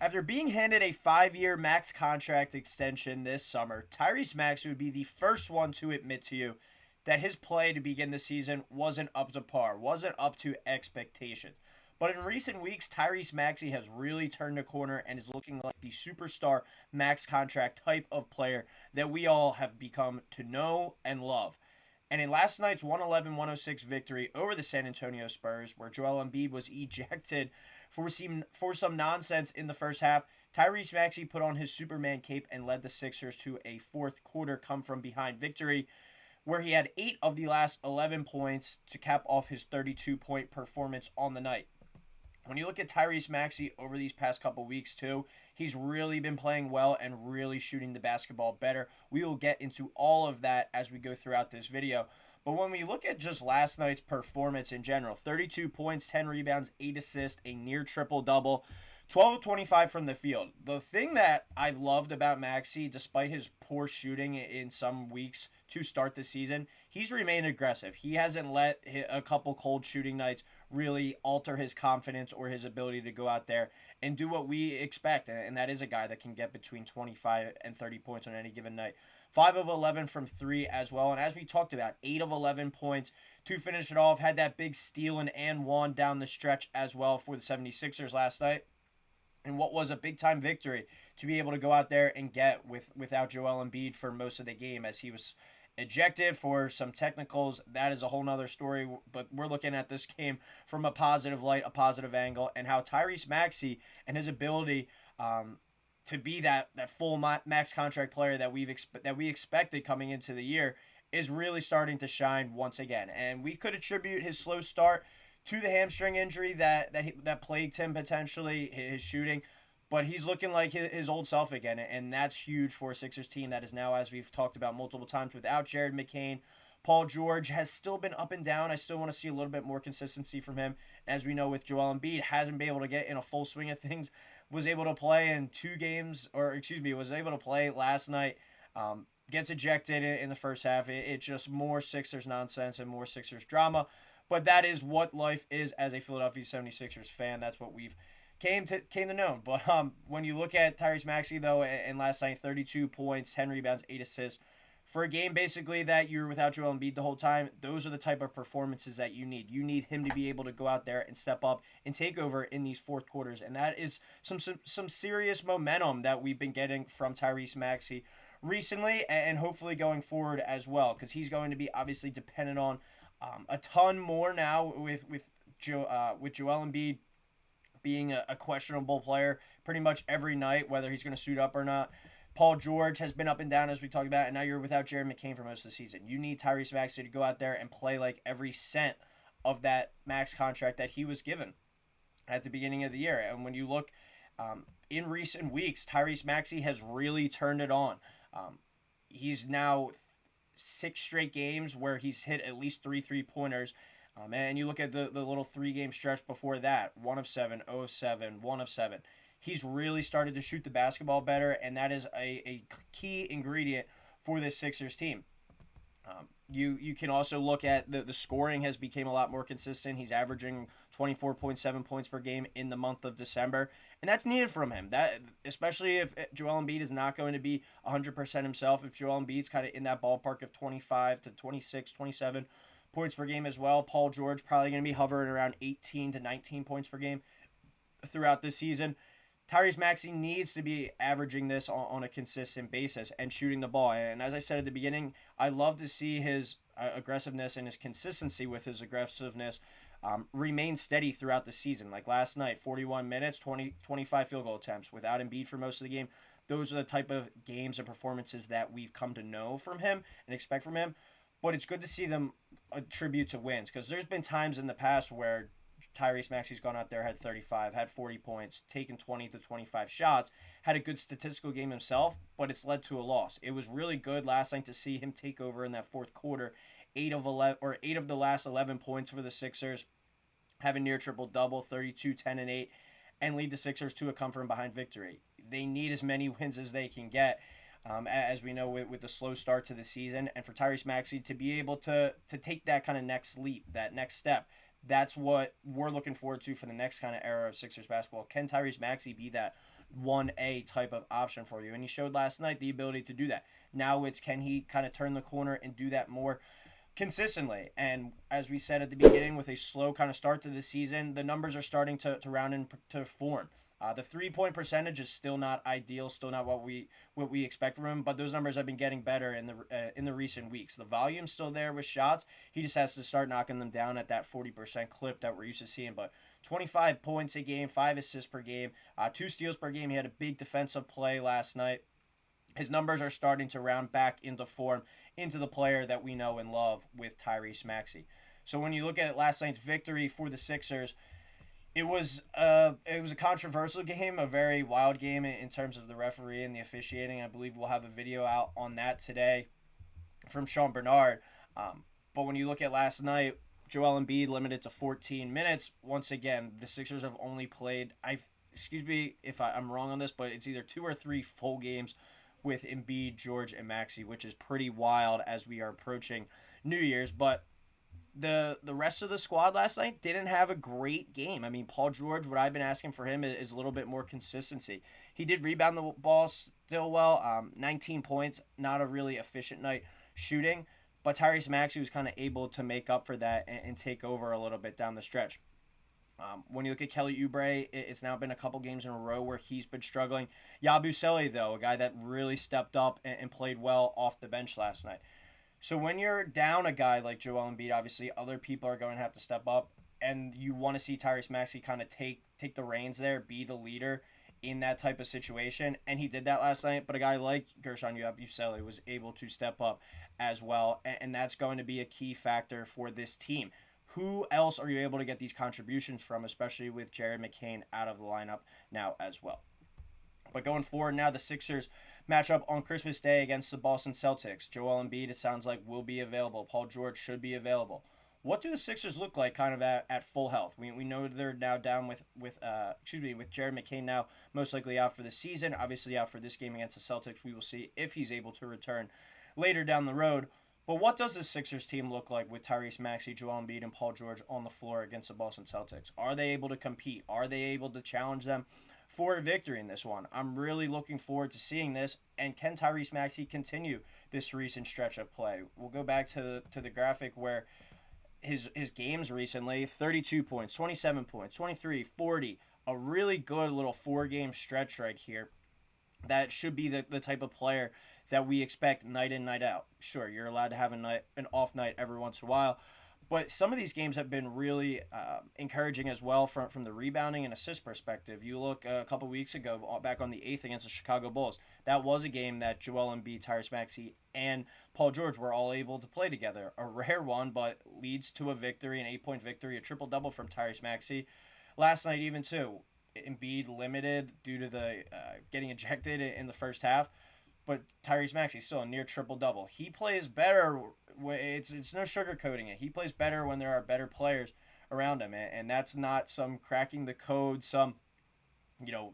After being handed a 5-year max contract extension this summer, Tyrese Maxey would be the first one to admit to you that his play to begin the season wasn't up to par, wasn't up to expectations. But in recent weeks, Tyrese Maxey has really turned the corner and is looking like the superstar max contract type of player that we all have become to know and love. And in last night's 111-106 victory over the San Antonio Spurs, where Joel Embiid was ejected for some nonsense in the first half, Tyrese Maxey put on his Superman cape and led the Sixers to a fourth quarter come-from-behind victory, where he had 8 of the last 11 points to cap off his 32-point performance on the night. When you look at Tyrese Maxey over these past couple weeks too, he's really been playing well and really shooting the basketball better. We will get into all of that as we go throughout this video. But when we look at just last night's performance in general, 32 points, 10 rebounds, 8 assists, a near triple-double, 12 of 25 from the field. The thing that I loved about Maxey, despite his poor shooting in some weeks to start the season, he's remained aggressive. He hasn't let a couple cold shooting nights really alter his confidence or his ability to go out there and do what we expect, and that is a guy that can get between 25 and 30 points on any given night. 5 of 11 from 3 as well, and as we talked about, 8 of 11 points to finish it off. Had that big steal and one down the stretch as well for the 76ers last night. And what was a big-time victory to be able to go out there and get without Joel Embiid for most of the game, as he was ejected for some technicals. That is a whole nother story, but we're looking at this game from a positive light, a positive angle, and how Tyrese Maxey and his ability to be that full max contract player that we expected coming into the year is really starting to shine once again. And we could attribute his slow start to the hamstring injury that plagued him potentially, his shooting. But he's looking like his old self again, and that's huge for a Sixers team that is now, as we've talked about multiple times, without Jared McCain. Paul George has still been up and down. I still want to see a little bit more consistency from him. As we know, with Joel Embiid, hasn't been able to get in a full swing of things. Was able to play in 2 games, was able to play last night. Gets ejected in the first half. It's just more Sixers nonsense and more Sixers drama. But that is what life is as a Philadelphia 76ers fan. That's what we've came to know. But when you look at Tyrese Maxey, though, and last night, 32 points, 10 rebounds, 8 assists, for a game basically that you're without Joel Embiid the whole time, those are the type of performances that you need. You need him to be able to go out there and step up and take over in these fourth quarters. And that is some serious momentum that we've been getting from Tyrese Maxey recently, and hopefully going forward as well, because he's going to be obviously dependent on a ton more now with Joel Embiid being a questionable player pretty much every night, whether he's going to suit up or not. Paul George has been up and down, as we talked about, and now you're without Jared McCain for most of the season. You need Tyrese Maxey to go out there and play like every cent of that max contract that he was given at the beginning of the year. And when you look in recent weeks, Tyrese Maxey has really turned it on. He's now 6 straight games where he's hit at least 3 3-pointers. And you look at the little 3-game stretch before that, 1 of 7, 0 of 7, 1 of 7. He's really started to shoot the basketball better, and that is a key ingredient for this Sixers team. You can also look at the scoring has become a lot more consistent. He's averaging 24.7 points per game in the month of December, and that's needed from him. That, especially if Joel Embiid is not going to be 100% himself, if Joel Embiid's kind of in that ballpark of 25 to 26, 27 points per game as well. Paul George probably going to be hovering around 18 to 19 points per game throughout this season. Tyrese Maxey needs to be averaging this on a consistent basis and shooting the ball. And as I said at the beginning, I love to see his aggressiveness and his consistency with his aggressiveness remain steady throughout the season. Like last night, 41 minutes, 25 field goal attempts without Embiid for most of the game. Those are the type of games and performances that we've come to know from him and expect from him. But it's good to see them attribute to wins, because there's been times in the past where Tyrese Maxey's gone out there, had 35, had 40 points, taken 20 to 25 shots, had a good statistical game himself, but it's led to a loss. It was really good last night to see him take over in that fourth quarter. 8 of the last 11 points for the Sixers, have a near triple-double, 32, 10, and 8, and lead the Sixers to a come-from-behind victory. They need as many wins as they can get, as we know with the slow start to the season, and for Tyrese Maxey to be able to take that kind of next leap, that next step. That's what we're looking forward to for the next kind of era of Sixers basketball. Can Tyrese Maxey be that 1A type of option for you. And he showed last night the ability to do that. Now it's, can he kind of turn the corner and do that more consistently? And as we said at the beginning, with a slow kind of start to the season, the numbers are starting to round into form. The 3-point percentage is still not ideal, still not what we expect from him. But those numbers have been getting better in the recent weeks. The volume's still there with shots. He just has to start knocking them down at that 40% clip that we're used to seeing. But 25 points a game, 5 assists per game, 2 steals per game. He had a big defensive play last night. His numbers are starting to round back into form, into the player that we know and love with Tyrese Maxey. So when you look at last night's victory for the Sixers, it was a controversial game, a very wild game in terms of the referee and the officiating. I believe we'll have a video out on that today from Sean Bernard. But when you look at last night, Joel Embiid limited to 14 minutes. Once again, the Sixers have only played, excuse me if I'm wrong on this, but it's either 2 or 3 full games with Embiid, George, and Maxey, which is pretty wild as we are approaching New Year's. But the rest of the squad last night didn't have a great game. I mean, Paul George, what I've been asking for him is a little bit more consistency. He did rebound the ball still well, 19 points, not a really efficient night shooting, but Tyrese Maxey was kind of able to make up for that and take over a little bit down the stretch. When you look at Kelly Oubre, it's now been a couple games in a row where he's been struggling. Yabusele, though, a guy that really stepped up and played well off the bench last night. So when you're down a guy like Joel Embiid, obviously other people are going to have to step up, and you want to see Tyrese Maxey kind of take the reins there, be the leader in that type of situation, and he did that last night. But a guy like Gershon Yabusele was able to step up as well, and that's going to be a key factor for this team. Who else are you able to get these contributions from, especially with Jared McCain out of the lineup now as well? But going forward now, the Sixers match up on Christmas Day against the Boston Celtics. Joel Embiid, it sounds like, will be available. Paul George should be available. What do the Sixers look like kind of at full health? We know they're now down with Jared McCain now most likely out for the season. Obviously out for this game against the Celtics. We will see if he's able to return later down the road. But what does the Sixers team look like with Tyrese Maxey, Joel Embiid, and Paul George on the floor against the Boston Celtics? Are they able to compete? Are they able to challenge them for a victory in this one? I'm really looking forward to seeing this. And can Tyrese Maxey continue this recent stretch of play? We'll go back to the graphic where his games recently, 32 points, 27 points, 23, 40, a really good little 4-game stretch right here. That should be the type of player that we expect night in, night out. Sure, you're allowed to have an off night every once in a while, but some of these games have been really encouraging as well from the rebounding and assist perspective. You look a couple weeks ago, back on the 8th against the Chicago Bulls. That was a game that Joel Embiid, Tyrese Maxey, and Paul George were all able to play together. A rare one, but leads to a victory, an 8-point victory, a triple-double from Tyrese Maxey. Last night even too, Embiid limited due to the getting ejected in the first half. But Tyrese Maxey still a near triple-double. He plays better. It's no sugarcoating it. He plays better when there are better players around him. And that's not some cracking the code, some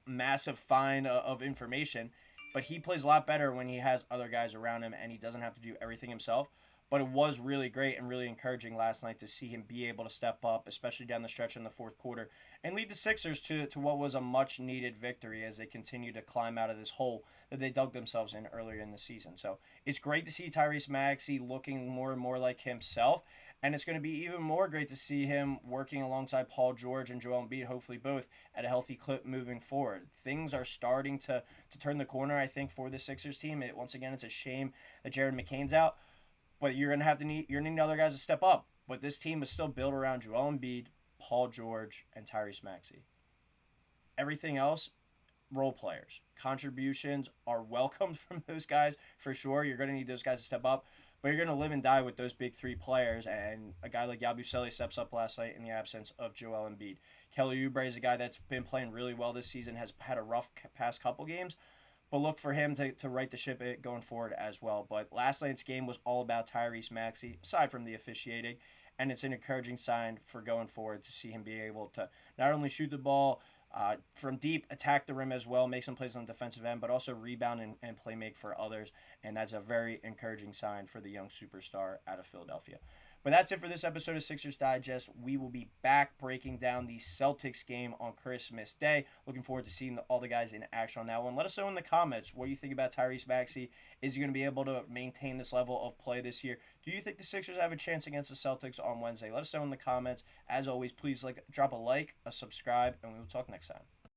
massive find of information. But he plays a lot better when he has other guys around him and he doesn't have to do everything himself. But it was really great and really encouraging last night to see him be able to step up, especially down the stretch in the fourth quarter, and lead the Sixers to what was a much-needed victory as they continue to climb out of this hole that they dug themselves in earlier in the season. So it's great to see Tyrese Maxey looking more and more like himself, and it's going to be even more great to see him working alongside Paul George and Joel Embiid, hopefully both, at a healthy clip moving forward. Things are starting to turn the corner, I think, for the Sixers team. Once again, it's a shame that Jared McCain's out. But you're gonna need other guys to step up. But this team is still built around Joel Embiid, Paul George, and Tyrese Maxey. Everything else, role players. Contributions are welcomed from those guys for sure. You're gonna need those guys to step up, but you're gonna live and die with those big 3 players. And a guy like Yabusele steps up last night in the absence of Joel Embiid. Kelly Oubre is a guy that's been playing really well this season. Has had a rough past couple games. But look for him to right the ship going forward as well. But last night's game was all about Tyrese Maxey, aside from the officiating. And it's an encouraging sign for going forward to see him be able to not only shoot the ball from deep, attack the rim as well, make some plays on the defensive end, but also rebound and play make for others. And that's a very encouraging sign for the young superstar out of Philadelphia. But that's it for this episode of Sixers Digest. We will be back breaking down the Celtics game on Christmas Day. Looking forward to seeing all the guys in action on that one. Let us know in the comments what you think about Tyrese Maxey. Is he going to be able to maintain this level of play this year? Do you think the Sixers have a chance against the Celtics on Wednesday? Let us know in the comments. As always, please drop a like, a subscribe, and we will talk next time.